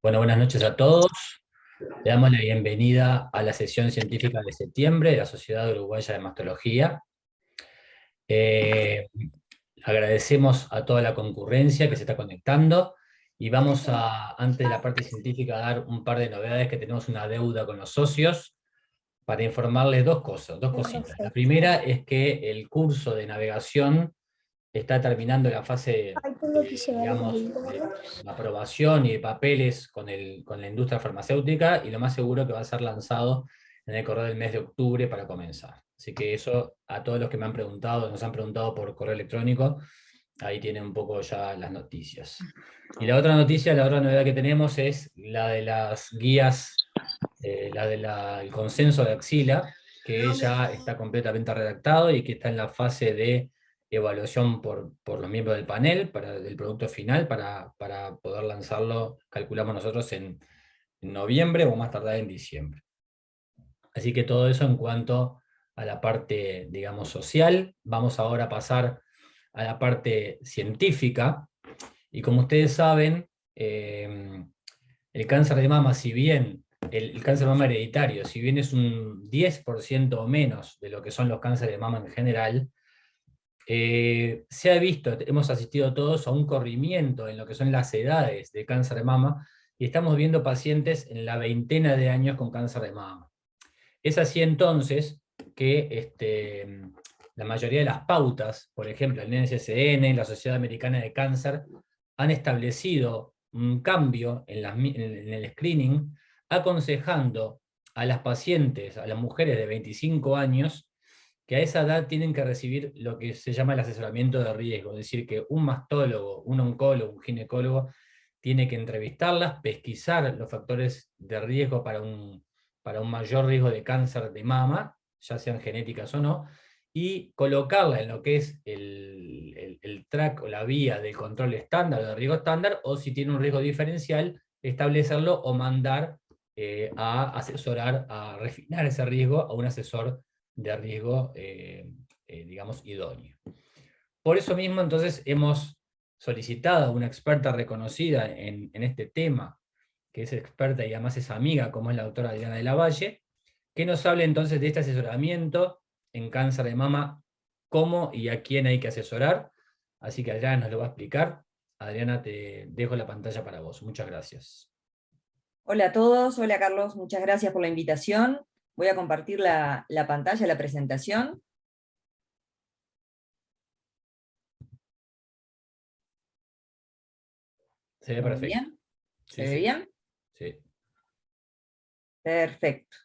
Bueno, buenas noches a todos. Le damos la bienvenida a la sesión científica de septiembre de la Sociedad Uruguaya de Mastología. Eh, Agradecemos a toda la concurrencia que se está conectando y vamos a, antes de la parte científica, a dar un par de novedades que tenemos una deuda con los socios para informarles dos cosas, dos cositas. La primera es que el curso de navegación está terminando la fase, digamos, de aprobación y de papeles con la industria farmacéutica, y lo más seguro que va a ser lanzado en el correo del mes de octubre para comenzar. Así que eso, a todos los que me han preguntado, nos han preguntado por correo electrónico, ahí tienen un poco ya las noticias. Y la otra noticia, la otra novedad que tenemos es la de las guías, la del consenso de Axila, que ya está completamente redactado y que está en la fase de evaluación por los miembros del panel del producto final para poder lanzarlo, calculamos nosotros, en noviembre o más tardar en diciembre. Así que todo eso en cuanto a la parte, digamos, social. Vamos ahora a pasar a la parte científica. Y como ustedes saben, el cáncer de mama, si bien el cáncer de mama hereditario, si bien es un 10% o menos de lo que son los cánceres de mama en general, se ha visto, hemos asistido todos a un corrimiento en lo que son las edades de cáncer de mama, y estamos viendo pacientes en la veintena de años con cáncer de mama. Es así entonces que la mayoría de las pautas, por ejemplo, el NCCN, la Sociedad Americana de Cáncer, han establecido un cambio en el screening, aconsejando a las pacientes, a las mujeres de 25 años, que a esa edad tienen que recibir lo que se llama el asesoramiento de riesgo, es decir, que un mastólogo, un oncólogo, un ginecólogo, tiene que entrevistarlas, pesquisar los factores de riesgo para un mayor riesgo de cáncer de mama, ya sean genéticas o no, y colocarla en lo que es el track o la vía del control estándar o de riesgo estándar, o si tiene un riesgo diferencial, establecerlo o mandar a asesorar, a refinar ese riesgo a un asesor de riesgo, digamos, idóneo. Por eso mismo, entonces, hemos solicitado a una experta reconocida en este tema, que es experta y además es amiga, como es la doctora Adriana de la Valle, que nos hable entonces de este asesoramiento en cáncer de mama, cómo y a quién hay que asesorar. Así que Adriana nos lo va a explicar. Adriana, te dejo la pantalla para vos. Muchas gracias. Hola a todos, hola Carlos, muchas gracias por la invitación. Voy a compartir la pantalla, la presentación. Se ve Muy perfecto. bien. ¿Se Sí, ve sí. bien? Sí. Perfecto.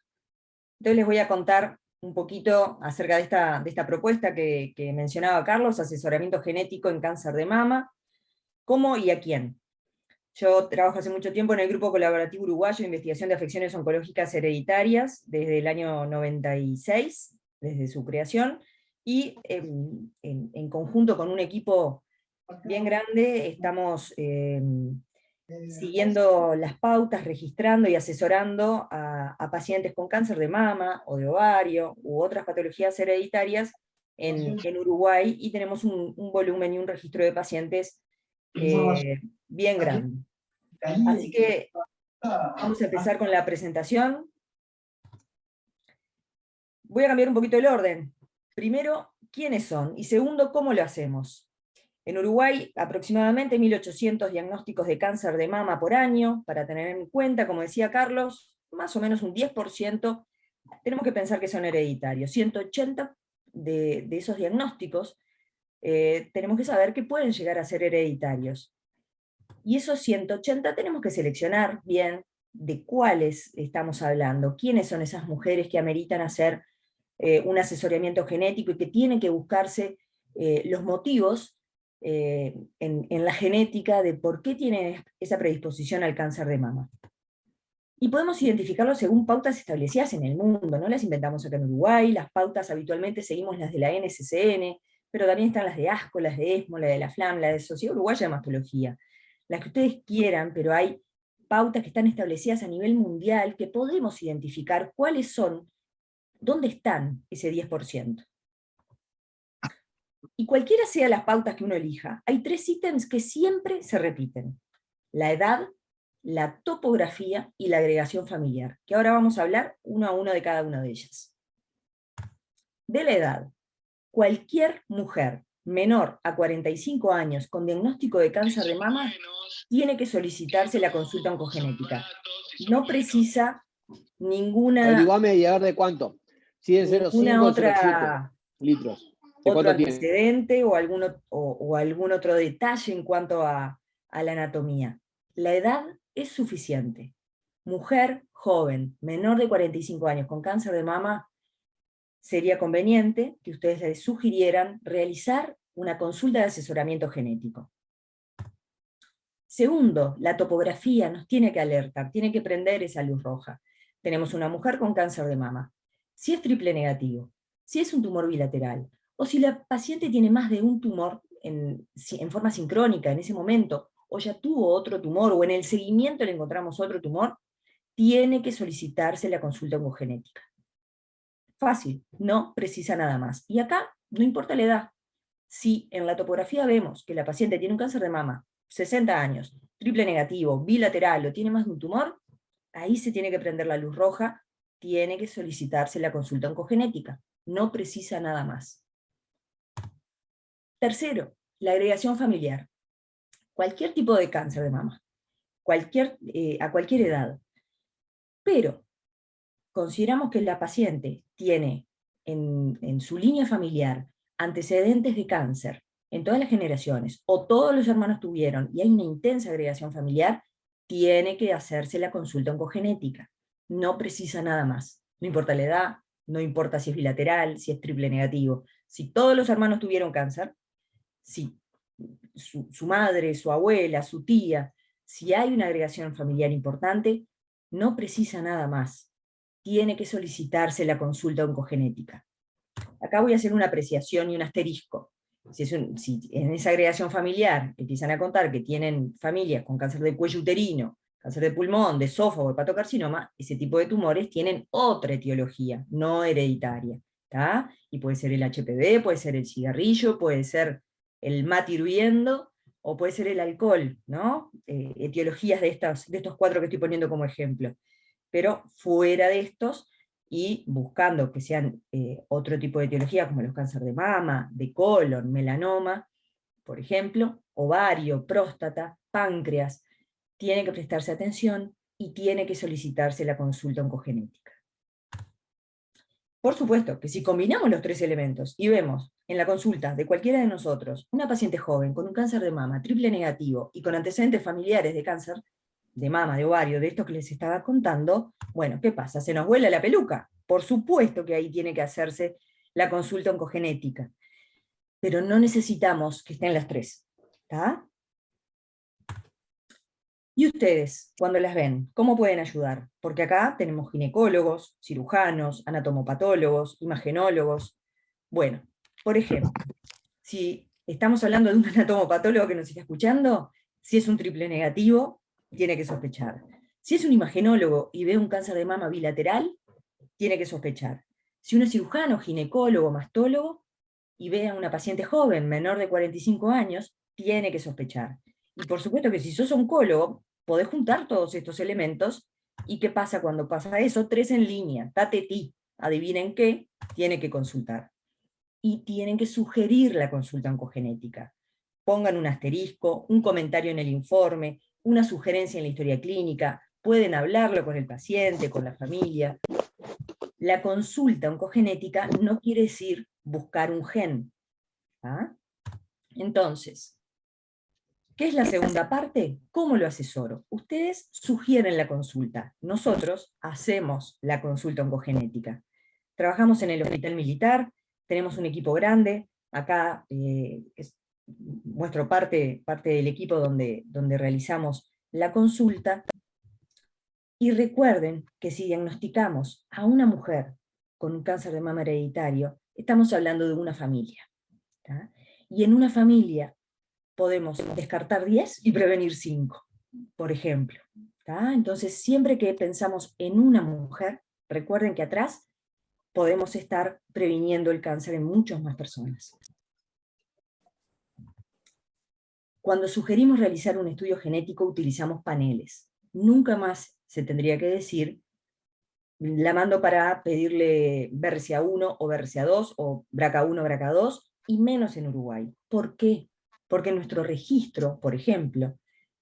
Entonces les voy a contar un poquito acerca de esta propuesta que mencionaba Carlos, asesoramiento genético en cáncer de mama, cómo y a quién. Yo trabajo hace mucho tiempo en el Grupo Colaborativo Uruguayo de Investigación de Afecciones Oncológicas Hereditarias, desde el año 96, desde su creación, y en conjunto con un equipo bien grande estamos siguiendo las pautas, registrando y asesorando a pacientes con cáncer de mama o de ovario u otras patologías hereditarias en Uruguay, y tenemos un volumen y un registro de pacientes bien grande. Así que vamos a empezar con la presentación. Voy a cambiar un poquito el orden. Primero, ¿quiénes son? Y segundo, ¿cómo lo hacemos? En Uruguay, aproximadamente 1.800 diagnósticos de cáncer de mama por año. Para tener en cuenta, como decía Carlos, más o menos un 10%, tenemos que pensar que son hereditarios. 180 de esos diagnósticos tenemos que saber que pueden llegar a ser hereditarios. Y esos 180 tenemos que seleccionar bien de cuáles estamos hablando, quiénes son esas mujeres que ameritan hacer un asesoramiento genético y que tienen que buscarse los motivos en la genética de por qué tienen esa predisposición al cáncer de mama. Y podemos identificarlo según pautas establecidas en el mundo, no las inventamos acá en Uruguay. Las pautas habitualmente seguimos las de la NCCN, pero también están las de ASCO, las de ESMO, la de la FLAM, la de Sociedad Uruguaya de Mastología. Las que ustedes quieran, pero hay pautas que están establecidas a nivel mundial que podemos identificar cuáles son, dónde están ese 10%. Y cualquiera sea las pautas que uno elija, hay 3 ítems que siempre se repiten: la edad, la topografía y la agregación familiar, que ahora vamos a hablar uno a uno de cada una de ellas. De la edad, cualquier mujer menor a 45 años con diagnóstico de cáncer de mama tiene que solicitarse la consulta oncogenética. No precisa ninguna Averiguame y a ver de cuánto. Si es 0,5 o 0,7 litros. ¿De otro cuánto tiene? antecedente o algún otro detalle en cuanto a la anatomía. La edad es suficiente. Mujer joven, menor de 45 años, con cáncer de mama, sería conveniente que ustedes les sugirieran realizar una consulta de asesoramiento genético. Segundo, la topografía nos tiene que alertar, tiene que prender esa luz roja. Tenemos una mujer con cáncer de mama. Si es triple negativo, si es un tumor bilateral, o si la paciente tiene más de un tumor en forma sincrónica en ese momento, o ya tuvo otro tumor, o en el seguimiento le encontramos otro tumor, tiene que solicitarse la consulta oncogenética. Fácil, no precisa nada más. Y acá no importa la edad. Si en la topografía vemos que la paciente tiene un cáncer de mama, 60 años, triple negativo, bilateral, o tiene más de un tumor, ahí se tiene que prender la luz roja, tiene que solicitarse la consulta oncogenética. No precisa nada más. Tercero, la agregación familiar. Cualquier tipo de cáncer de mama, a cualquier edad. Pero consideramos que la paciente tiene en su línea familiar antecedentes de cáncer en todas las generaciones, o todos los hermanos tuvieron, y hay una intensa agregación familiar, tiene que hacerse la consulta oncogenética. No precisa nada más. No importa la edad, no importa si es bilateral, si es triple negativo. Si todos los hermanos tuvieron cáncer, si su madre, su abuela, su tía, si hay una agregación familiar importante, no precisa nada más. Tiene que solicitarse la consulta oncogenética. Acá voy a hacer una apreciación y un asterisco. Si en esa agregación familiar empiezan a contar que tienen familias con cáncer de cuello uterino, cáncer de pulmón, de esófago, hepatocarcinoma, ese tipo de tumores tienen otra etiología, no hereditaria. ¿Tá? Y puede ser el HPV, puede ser el cigarrillo, puede ser el mate hirviendo, o puede ser el alcohol, ¿no? Etiologías de estos 4 que estoy poniendo como ejemplo. Pero fuera de estos, y buscando que sean otro tipo de etiología, como los cánceres de mama, de colon, melanoma, por ejemplo, ovario, próstata, páncreas, tiene que prestarse atención y tiene que solicitarse la consulta oncogenética. Por supuesto que si combinamos los 3 elementos y vemos en la consulta de cualquiera de nosotros una paciente joven con un cáncer de mama triple negativo y con antecedentes familiares de cáncer de mama, de ovario, de esto que les estaba contando, bueno, ¿qué pasa? ¿Se nos vuela la peluca? Por supuesto que ahí tiene que hacerse la consulta oncogenética, pero no necesitamos que estén las 3, ¿está? Y ustedes, cuando las ven, ¿cómo pueden ayudar? Porque acá tenemos ginecólogos, cirujanos, anatomopatólogos, imagenólogos. Bueno, por ejemplo, si estamos hablando de un anatomopatólogo que nos está escuchando, si es un triple negativo, tiene que sospechar. Si es un imagenólogo y ve un cáncer de mama bilateral, tiene que sospechar. Si uno es cirujano, ginecólogo, mastólogo, y ve a una paciente joven, menor de 45 años, tiene que sospechar. Y por supuesto que si sos oncólogo, podés juntar todos estos elementos, y ¿qué pasa cuando pasa eso? 3 en línea, tatetí, adivinen qué, tiene que consultar. Y tienen que sugerir la consulta oncogenética. Pongan un asterisco, un comentario en el informe, una sugerencia en la historia clínica, pueden hablarlo con el paciente, con la familia. La consulta oncogenética no quiere decir buscar un gen. ¿Ah? Entonces, ¿qué es la segunda parte? ¿Cómo lo asesoro? Ustedes sugieren la consulta, nosotros hacemos la consulta oncogenética. Trabajamos en el Hospital Militar, tenemos un equipo grande, acá muestro parte del equipo donde realizamos la consulta, y recuerden que si diagnosticamos a una mujer con un cáncer de mama hereditario, estamos hablando de una familia. ¿Tá? Y en una familia podemos descartar 10 y prevenir 5, por ejemplo. ¿Tá? Entonces, siempre que pensamos en una mujer, recuerden que atrás podemos estar previniendo el cáncer en muchas más personas. Cuando sugerimos realizar un estudio genético, utilizamos paneles. nunca más se tendría que decir, la mando para pedirle BRCA1 o BRCA2 o BRCA1, BRCA2, y menos en Uruguay. ¿Por qué? Porque en nuestro registro, por ejemplo,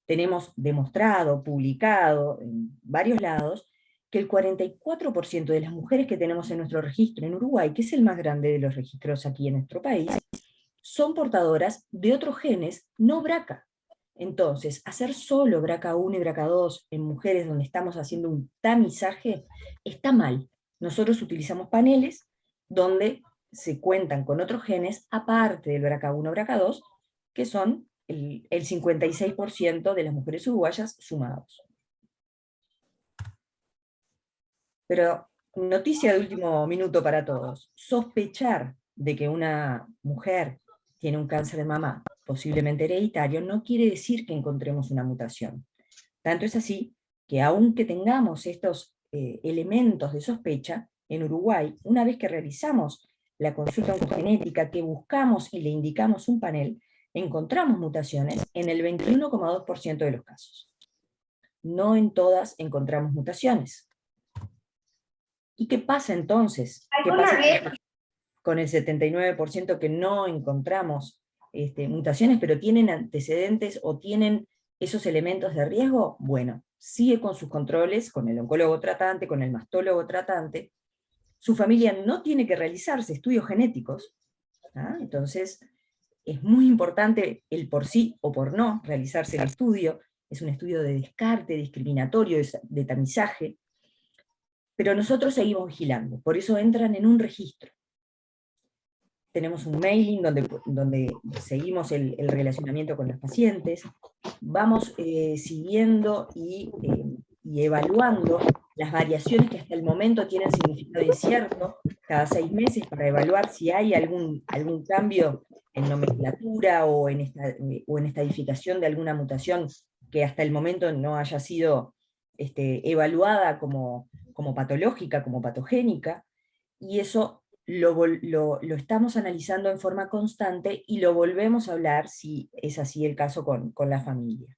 tenemos demostrado, publicado en varios lados, que el 44% de las mujeres que tenemos en nuestro registro en Uruguay, que es el más grande de los registros aquí en nuestro país, son portadoras de otros genes no BRCA. Entonces, hacer solo BRCA1 y BRCA2 en mujeres donde estamos haciendo un tamizaje está mal. Nosotros utilizamos paneles donde se cuentan con otros genes aparte del BRCA1 BRCA2, que son el 56% de las mujeres uruguayas sumados. Pero noticia de último minuto para todos. Sospechar de que una mujer tiene un cáncer de mama posiblemente hereditario no quiere decir que encontremos una mutación. Tanto es así que aunque tengamos estos elementos de sospecha, en Uruguay, una vez que realizamos la consulta oncogenética, que buscamos y le indicamos un panel, encontramos mutaciones en el 21,2% de los casos. No en todas encontramos mutaciones. ¿Y qué pasa entonces? ¿Qué pasa con el 79% que no encontramos mutaciones, pero tienen antecedentes o tienen esos elementos de riesgo? Bueno, sigue con sus controles, con el oncólogo tratante, con el mastólogo tratante. Su familia no tiene que realizarse estudios genéticos. Entonces, es muy importante el por sí o por no realizarse el estudio. Es un estudio de descarte, discriminatorio, de tamizaje. Pero nosotros seguimos vigilando, por eso entran en un registro. Tenemos un mailing donde seguimos el relacionamiento con los pacientes, vamos siguiendo y evaluando las variaciones que hasta el momento tienen significado incierto, cada 6 meses, para evaluar si hay algún cambio en nomenclatura o en estadificación de alguna mutación que hasta el momento no haya sido evaluada como patológica, como patogénica, y eso lo estamos analizando en forma constante y lo volvemos a hablar si es así el caso con la familia.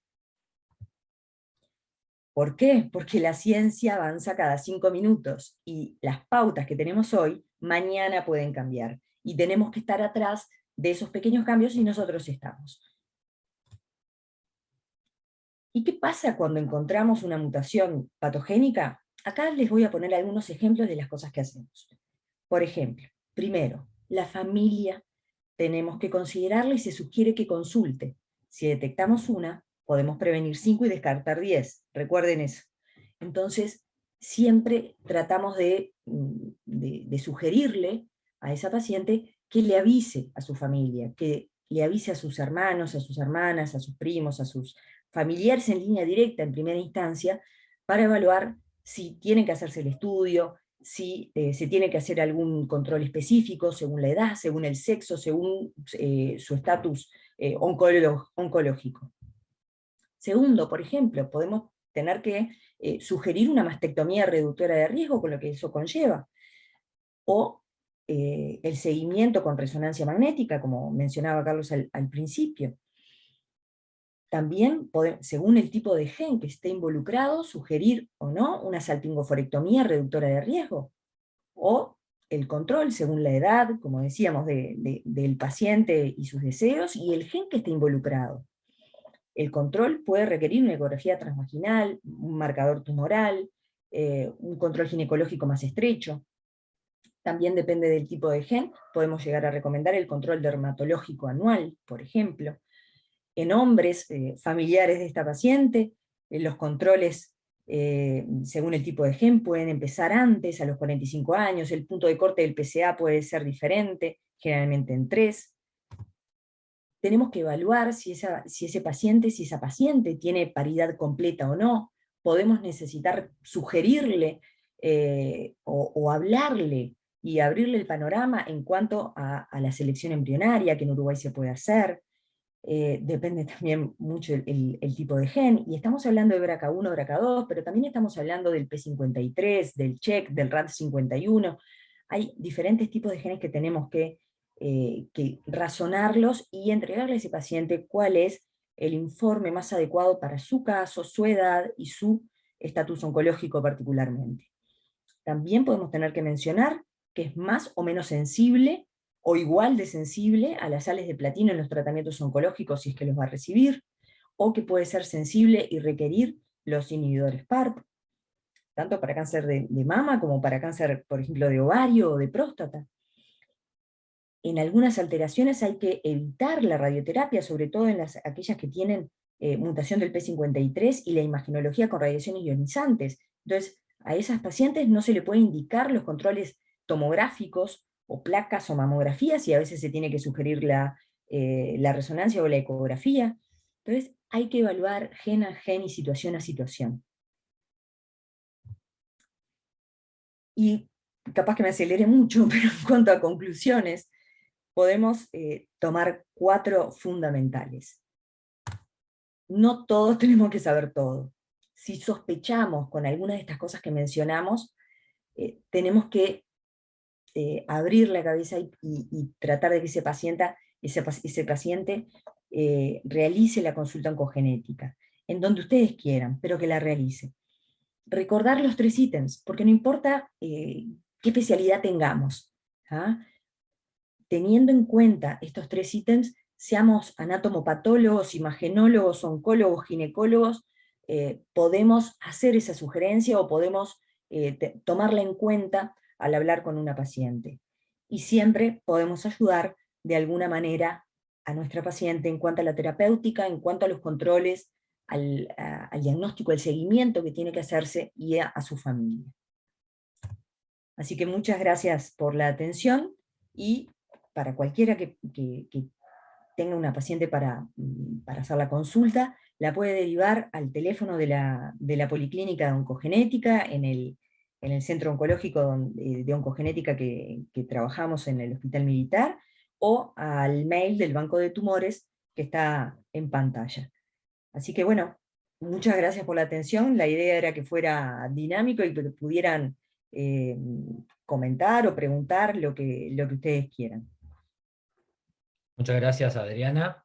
¿Por qué? Porque la ciencia avanza cada 5 minutos y las pautas que tenemos hoy, mañana pueden cambiar. Y tenemos que estar atrás de esos pequeños cambios y nosotros estamos. ¿Y qué pasa cuando encontramos una mutación patogénica? Acá les voy a poner algunos ejemplos de las cosas que hacemos. Por ejemplo, primero, la familia tenemos que considerarla y se sugiere que consulte. Si detectamos una, podemos prevenir 5 y descartar 10. Recuerden eso. Entonces, siempre tratamos de sugerirle a esa paciente que le avise a su familia, que le avise a sus hermanos, a sus hermanas, a sus primos, a sus familiares en línea directa en primera instancia, para evaluar si tienen que hacerse el estudio, si se tiene que hacer algún control específico según la edad, según el sexo, según su estatus oncológico. Segundo, por ejemplo, podemos tener que sugerir una mastectomía reductora de riesgo, con lo que eso conlleva, o el seguimiento con resonancia magnética, como mencionaba Carlos al principio. También, según el tipo de gen que esté involucrado, sugerir o no una salpingoforectomía reductora de riesgo, o el control según la edad, como decíamos, del paciente y sus deseos, y el gen que esté involucrado. El control puede requerir una ecografía transvaginal, un marcador tumoral, un control ginecológico más estrecho. También depende del tipo de gen, podemos llegar a recomendar el control dermatológico anual, por ejemplo. En hombres familiares de esta paciente, los controles según el tipo de gen pueden empezar antes, a los 45 años, el punto de corte del PSA puede ser diferente, generalmente en 3. Tenemos que evaluar si esa paciente tiene paridad completa o no, podemos necesitar sugerirle o hablarle y abrirle el panorama en cuanto a la selección embrionaria que en Uruguay se puede hacer. Depende también mucho el tipo de gen, y estamos hablando de BRCA1, BRCA2, pero también estamos hablando del P53, del CHEK, del RAD51. Hay diferentes tipos de genes que tenemos que razonarlos y entregarle a ese paciente cuál es el informe más adecuado para su caso, su edad y su estatus oncológico particularmente. También podemos tener que mencionar que es más o menos sensible o igual de sensible a las sales de platino en los tratamientos oncológicos si es que los va a recibir, o que puede ser sensible y requerir los inhibidores PARP, tanto para cáncer de mama como para cáncer, por ejemplo, de ovario o de próstata. En algunas alteraciones hay que evitar la radioterapia, sobre todo en aquellas que tienen mutación del P53 y la imagenología con radiaciones ionizantes. Entonces, a esas pacientes no se le puede indicar los controles tomográficos o placas o mamografías, y a veces se tiene que sugerir la resonancia o la ecografía. Entonces, hay que evaluar gen a gen y situación a situación. Y capaz que me acelere mucho, pero en cuanto a conclusiones, podemos tomar 4 fundamentales. No todos tenemos que saber todo. Si sospechamos con alguna de estas cosas que mencionamos, tenemos que abrir la cabeza y tratar de que ese paciente realice la consulta oncogenética, en donde ustedes quieran, pero que la realice. Recordar los 3 ítems, porque no importa qué especialidad tengamos, ¿ah? Teniendo en cuenta estos 3 ítems, seamos anatomopatólogos, imagenólogos, oncólogos, ginecólogos, podemos hacer esa sugerencia o podemos tomarla en cuenta al hablar con una paciente. Y siempre podemos ayudar de alguna manera a nuestra paciente en cuanto a la terapéutica, en cuanto a los controles, al diagnóstico, al seguimiento que tiene que hacerse y a su familia. Así que muchas gracias por la atención, y para cualquiera que tenga una paciente para hacer la consulta, la puede derivar al teléfono de la Policlínica de Oncogenética, en el centro oncológico de oncogenética que trabajamos en el Hospital Militar, o al mail del Banco de Tumores que está en pantalla. Así que bueno, muchas gracias por la atención. La idea era que fuera dinámico y que pudieran comentar o preguntar lo que ustedes quieran. Muchas gracias, Adriana.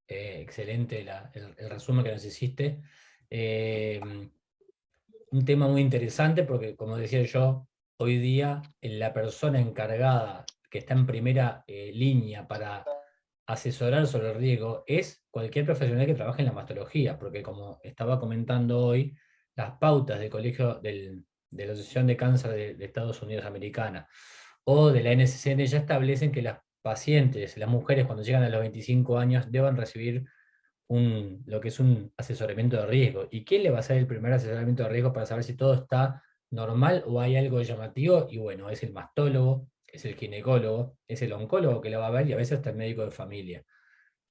Excelente el resumen que nos hiciste. Un tema muy interesante porque, como decía yo, hoy día la persona encargada que está en primera línea para asesorar sobre el riesgo es cualquier profesional que trabaje en la mastología, porque como estaba comentando hoy, las pautas del colegio de la Asociación de Cáncer de Estados Unidos Americana o de la NCCN ya establecen que las pacientes, las mujeres cuando llegan a los 25 años deben recibir lo que es un asesoramiento de riesgo. ¿Y quién le va a hacer el primer asesoramiento de riesgo para saber si todo está normal o hay algo llamativo? Y bueno, es el mastólogo, es el ginecólogo, es el oncólogo que la va a ver, y a veces hasta el médico de familia.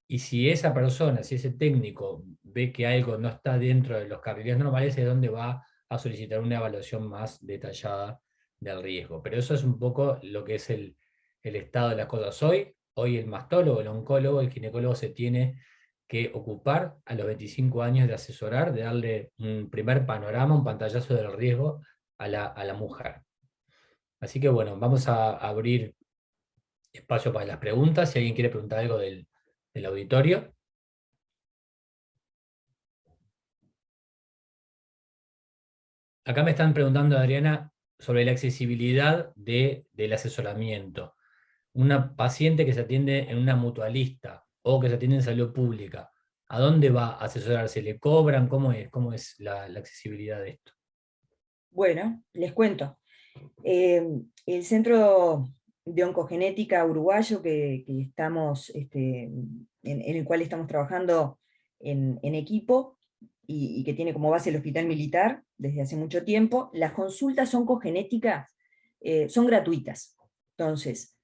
Y si esa persona, si ese técnico ve que algo no está dentro de los carriles normales, es donde va a solicitar una evaluación más detallada del riesgo. Pero eso es un poco lo que es el estado de las cosas hoy. Hoy el mastólogo, el oncólogo, el ginecólogo se tiene que ocupar a los 25 años de asesorar, de darle un primer panorama, un pantallazo del riesgo a la mujer. Así que bueno, vamos a abrir espacio para las preguntas, si alguien quiere preguntar algo del auditorio. Acá me están preguntando, Adriana, sobre la accesibilidad del asesoramiento. Una paciente que se atiende en una mutualista o que se atiende en salud pública, ¿a dónde va a asesorarse? ¿Le cobran? ¿Cómo es la accesibilidad de esto? Bueno, les cuento. El Centro de Oncogenética Uruguayo que estamos, en el cual estamos trabajando en equipo, y que tiene como base el Hospital Militar desde hace mucho tiempo, las consultas oncogenéticas son gratuitas. Entonces,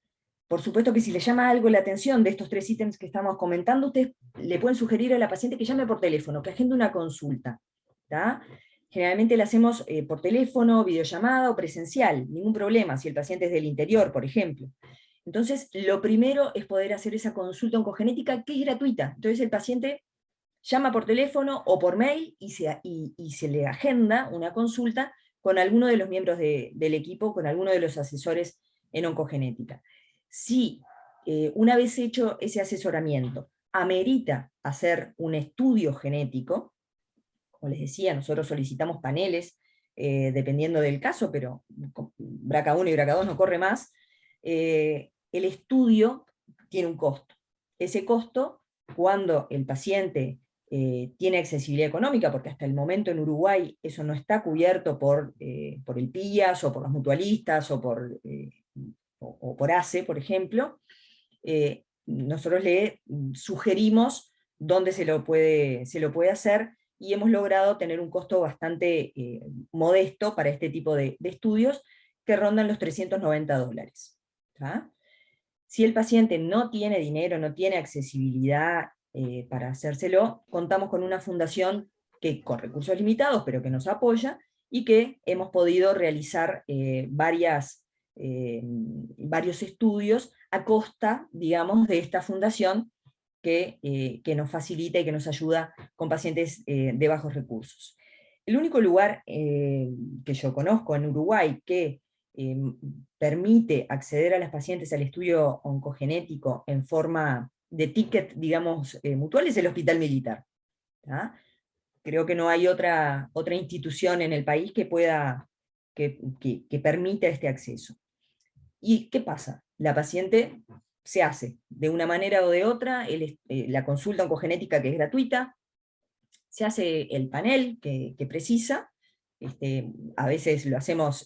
por supuesto que si le llama algo la atención de estos 3 ítems que estamos comentando, ustedes le pueden sugerir a la paciente que llame por teléfono, que agende una consulta, ¿tá? Generalmente la hacemos por teléfono, videollamada o presencial, ningún problema, si el paciente es del interior, por ejemplo. Entonces, lo primero es poder hacer esa consulta oncogenética, que es gratuita. Entonces el paciente llama por teléfono o por mail y se le agenda una consulta con alguno de los miembros del equipo, con alguno de los asesores en oncogenética. Si una vez hecho ese asesoramiento, amerita hacer un estudio genético. Como les decía, nosotros solicitamos paneles, dependiendo del caso, pero BRCA1 y BRCA2 no corre más. El estudio tiene un costo. Ese costo, cuando el paciente tiene accesibilidad económica, porque hasta el momento en Uruguay eso no está cubierto por el PIAS, o por los mutualistas, o por ACE, por ejemplo, nosotros le sugerimos dónde se lo puede hacer, y hemos logrado tener un costo bastante modesto para este tipo de estudios, que rondan los $390. ¿Tá? Si el paciente no tiene dinero, no tiene accesibilidad para hacérselo, contamos con una fundación con recursos limitados, pero que nos apoya, y que hemos podido realizar varios estudios a costa, digamos, de esta fundación que nos facilita y que nos ayuda con pacientes de bajos recursos. El único lugar que yo conozco en Uruguay que permite acceder a las pacientes al estudio oncogenético en forma de ticket, digamos, mutual, es el Hospital Militar. ¿Tá? Creo que no hay otra institución en el país que permita este acceso. ¿Y qué pasa? La paciente se hace de una manera o de otra la consulta oncogenética, que es gratuita, se hace el panel que precisa, a veces lo hacemos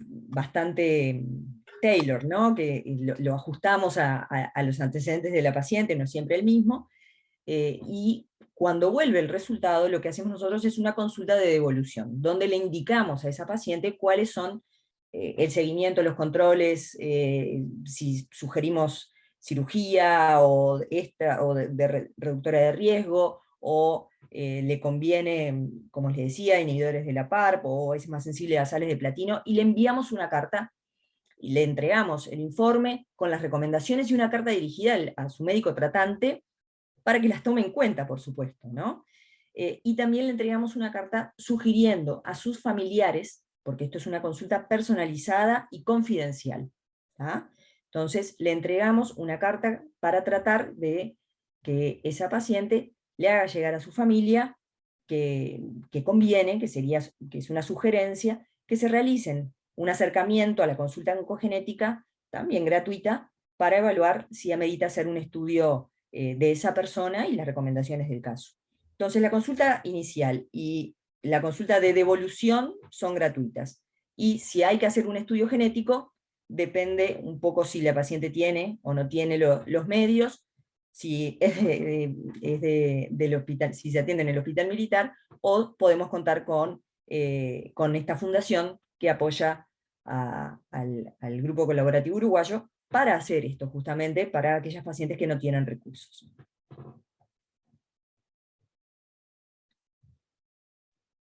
bastante tailor, ¿no? Que lo ajustamos a los antecedentes de la paciente, no siempre el mismo, y cuando vuelve el resultado, lo que hacemos nosotros es una consulta de devolución, donde le indicamos a esa paciente cuáles son el seguimiento, los controles, si sugerimos cirugía o reductora de riesgo, o le conviene, como les decía, inhibidores de la PARP, o es más sensible a sales de platino, y le enviamos una carta, y le entregamos el informe con las recomendaciones y una carta dirigida a su médico tratante, para que las tome en cuenta, por supuesto, ¿no? Y también le entregamos una carta sugiriendo a sus familiares, porque esto es una consulta personalizada y confidencial, ¿tá? Entonces le entregamos una carta para tratar de que esa paciente le haga llegar a su familia que conviene, que es una sugerencia, que se realicen un acercamiento a la consulta oncogenética, también gratuita, para evaluar si amerita hacer un estudio de esa persona y las recomendaciones del caso. Entonces la consulta inicial y la consulta de devolución son gratuitas. Y si hay que hacer un estudio genético, depende un poco si la paciente tiene o no tiene los medios, si del hospital, si se atiende en el Hospital Militar, o podemos contar con esta fundación que apoya al Grupo Colaborativo Uruguayo para hacer esto, justamente para aquellas pacientes que no tienen recursos.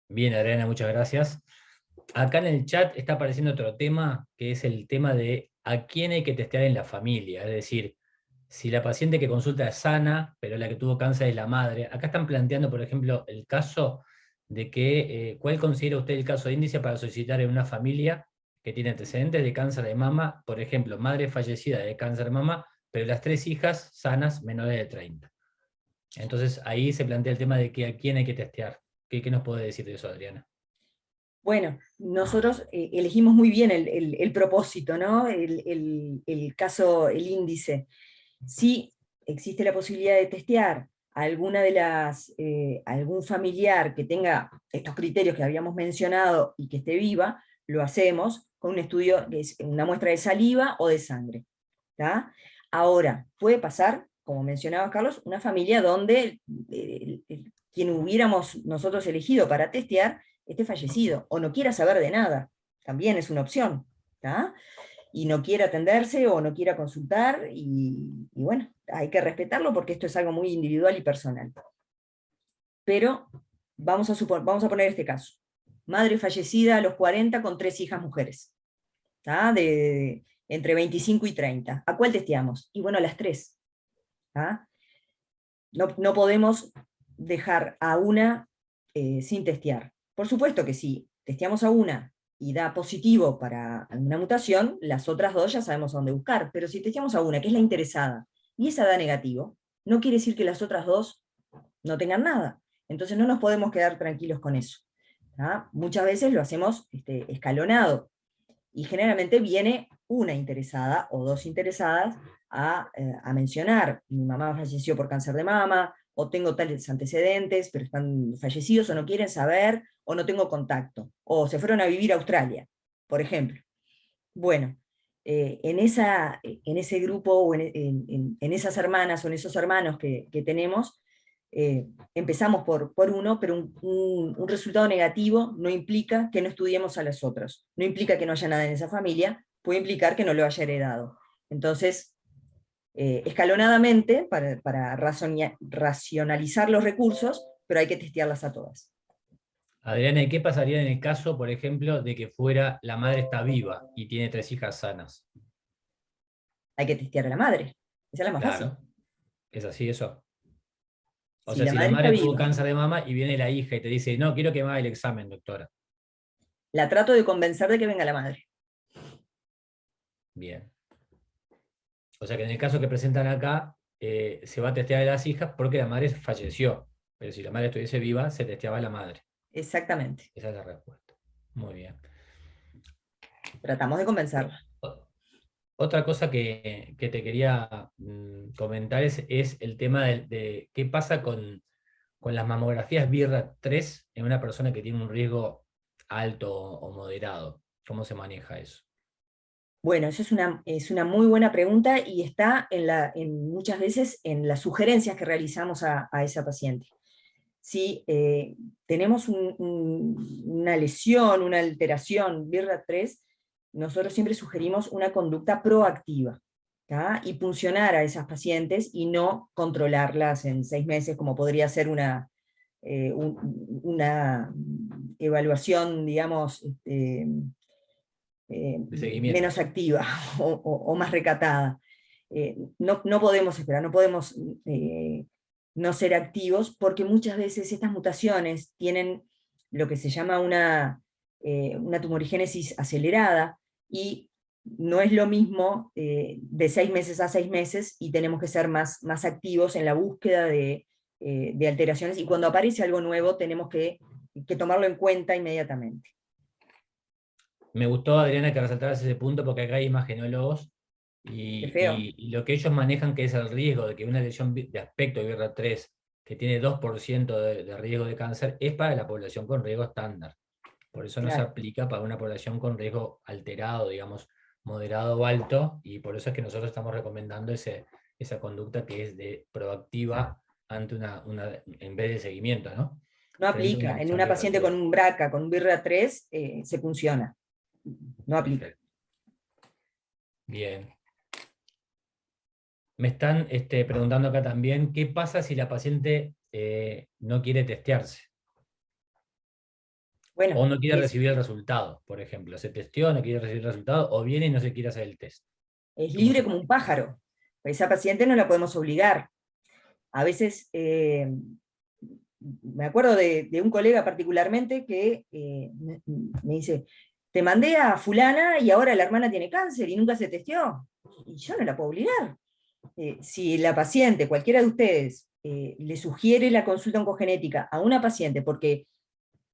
Bien, Adriana, muchas gracias. Acá en el chat está apareciendo otro tema, que es el tema de a quién hay que testear en la familia. Es decir, si la paciente que consulta es sana, pero la que tuvo cáncer es la madre. Acá están planteando, por ejemplo, el caso de que, ¿cuál considera usted el caso de índice para solicitar en una familia que tiene antecedentes de cáncer de mama? Por ejemplo, madre fallecida de cáncer de mama, pero las 3 hijas sanas menores de 30. Entonces ahí se plantea el tema de que a quién hay que testear. ¿Qué nos puede decir de eso, Adriana? Bueno, nosotros elegimos muy bien el propósito, ¿no? El caso, el índice. Si existe la posibilidad de testear a algún familiar que tenga estos criterios que habíamos mencionado y que esté viva, lo hacemos con un estudio, que es una muestra de saliva o de sangre. ¿Tá? Ahora, puede pasar, como mencionaba Carlos, una familia donde quien hubiéramos nosotros elegido para testear esté fallecido, o no quiera saber de nada, también es una opción, ¿tá? Y no quiera atenderse o no quiera consultar, y bueno, hay que respetarlo porque esto es algo muy individual y personal. Pero vamos a poner este caso. Madre fallecida a los 40 con 3 hijas mujeres, ¿tá? Entre 25 y 30. ¿A cuál testeamos? Y bueno, a las 3. ¿Tá? No podemos dejar a una sin testear. Por supuesto que si testeamos a una y da positivo para alguna mutación, las otras 2 ya sabemos a dónde buscar, pero si testeamos a una, que es la interesada, y esa da negativo. No quiere decir que las otras dos no tengan nada. Entonces no nos podemos quedar tranquilos con eso. Muchas veces lo hacemos escalonado, y generalmente viene una interesada o dos interesadas a mencionar: mi mamá falleció por cáncer de mama, o tengo tales antecedentes, pero están fallecidos, o no quieren saber, o no tengo contacto, o se fueron a vivir a Australia, por ejemplo. Bueno, en ese grupo, o en esas hermanas o en esos hermanos que tenemos, empezamos por uno, pero un resultado negativo no implica que no estudiemos a los otros, no implica que no haya nada en esa familia, puede implicar que no lo haya heredado. Entonces, escalonadamente, para racionalizar los recursos, pero hay que testearlas a todas. Adriana, ¿y qué pasaría en el caso, por ejemplo, de que fuera la madre está viva y tiene 3 hijas sanas? Hay que testear a la madre, esa es la más fácil. Claro, es así eso. O Si sea, la si la madre está madre tuvo viva, cáncer de mama y viene la hija y te dice, no, quiero que me haga el examen, doctora. la trato de convencer de que venga la madre. Bien. O sea que en el caso que presentan acá, se va a testear a las hijas porque la madre falleció. Pero si la madre estuviese viva, se testeaba a la madre. Exactamente. Esa es la respuesta. Muy bien. Tratamos de convencerla. Otra cosa que te quería comentar es el tema de qué pasa con las mamografías BIRAT3 en una persona que tiene un riesgo alto o moderado. ¿Cómo se maneja eso? Bueno, eso es una muy buena pregunta, y está muchas veces en las sugerencias que realizamos a esa paciente. Si tenemos una lesión, una alteración BIRAT3, nosotros siempre sugerimos una conducta proactiva, ¿tá? Y puncionar a esas pacientes y no controlarlas en 6 meses, como podría ser una evaluación, digamos, De seguimiento. menos activa o más recatada. No podemos esperar, no podemos no ser activos, porque muchas veces estas mutaciones tienen lo que se llama una tumorigénesis acelerada, y no es lo mismo de 6 meses a 6 meses, y tenemos que ser más activos en la búsqueda de alteraciones, y cuando aparece algo nuevo tenemos que tomarlo en cuenta inmediatamente. Me gustó, Adriana, que resaltaras ese punto porque acá hay imagenólogos Qué feo. y lo que ellos manejan, que es el riesgo de que una lesión de aspecto de BIRAT3 que tiene 2% de riesgo de cáncer es para la población con riesgo estándar. Por eso no se Claro. aplica para una población con riesgo alterado, digamos, moderado o alto, y por eso es que nosotros estamos recomendando esa conducta que es de proactiva ante en vez de seguimiento, ¿no? No Frente a una aplica. En lesión una paciente con BIRAT3. un BRCA, con un BIRAT3, se funciona. No aplica. Perfecto. Bien. Me están preguntando acá también, ¿qué pasa si la paciente no quiere testearse? Bueno, O no quiere es recibir el resultado, por ejemplo. Se testeó, no quiere recibir el resultado, o viene y no se quiere hacer el test. ¿Cómo libre se como un maneja? pájaro. Esa paciente no la podemos obligar. A veces, me acuerdo de un colega particularmente que me dice: te mandé a fulana y ahora la hermana tiene cáncer y nunca se testeó. Y yo no la puedo obligar. Si la paciente, cualquiera de ustedes, le sugiere la consulta oncogenética a una paciente porque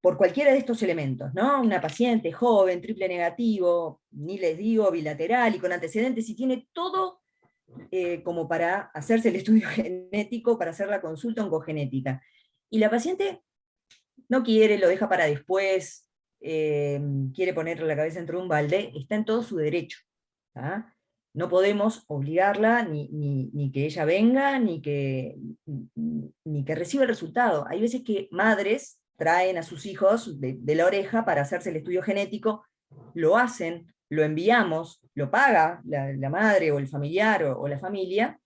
por cualquiera de estos elementos, ¿no? Una paciente joven, triple negativo, ni les digo bilateral y con antecedentes, y tiene todo como para hacerse el estudio genético, para hacer la consulta oncogenética. Y la paciente no quiere, lo deja para después, quiere ponerle la cabeza dentro de un balde, está en todo su derecho. ¿Tá? No podemos obligarla, ni que ella venga, ni que reciba el resultado. Hay veces que madres traen a sus hijos de la oreja para hacerse el estudio genético, lo hacen, lo enviamos, lo paga la madre o el familiar o la familia,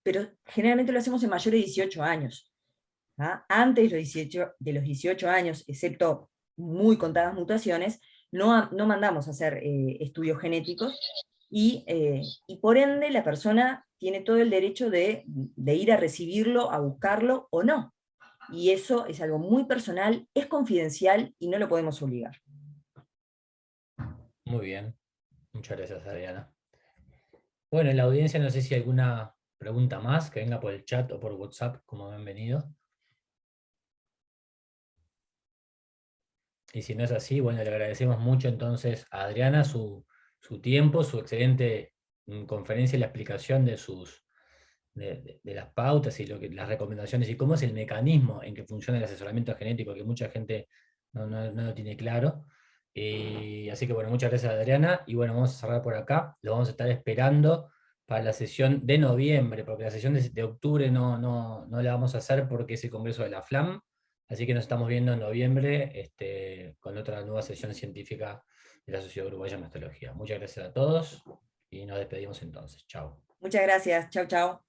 pero generalmente lo hacemos en mayores de 18 años. Antes de los 18 años, excepto muy contadas mutaciones, no mandamos a hacer estudios genéticos, y por ende la persona tiene todo el derecho de ir a recibirlo, a buscarlo o no. Y eso es algo muy personal, es confidencial y no lo podemos obligar. Muy bien. Muchas gracias, Adriana. Bueno, en la audiencia no sé si hay alguna pregunta más, que venga por el chat o por WhatsApp, como han venido. Y si no es así, bueno, le agradecemos mucho entonces a Adriana su tiempo, su excelente conferencia y la explicación de de las pautas y las recomendaciones y cómo es el mecanismo en que funciona el asesoramiento genético, que mucha gente no lo tiene claro. Así que bueno, muchas gracias Adriana, y bueno, vamos a cerrar por acá, lo vamos a estar esperando para la sesión de noviembre, porque la sesión de octubre no la vamos a hacer porque es el congreso de la FLAM, así que nos estamos viendo en noviembre con otra nueva sesión científica de la Sociedad Uruguaya de Mastología. Muchas gracias a todos y nos despedimos entonces. Chao. Muchas gracias. Chau, chau.